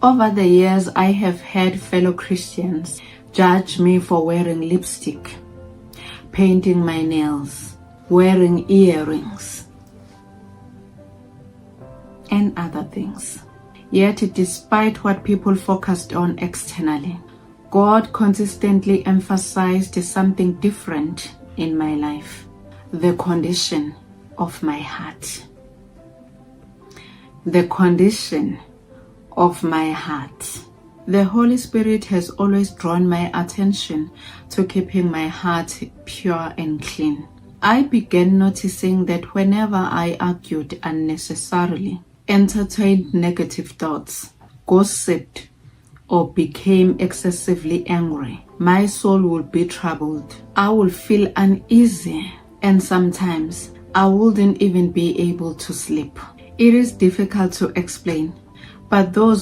Over the years, I have had fellow Christians judge me for wearing lipstick, painting my nails, wearing earrings, and other things. Yet, despite what people focused on externally, God consistently emphasized something different in my life: the condition of my heart. The condition of my heart. The Holy Spirit has always drawn my attention to keeping my heart pure and clean. I began noticing that whenever I argued unnecessarily, entertained negative thoughts, gossiped, or became excessively angry, my soul would be troubled. I would feel uneasy, and sometimes I wouldn't even be able to sleep. It is difficult to explain, but those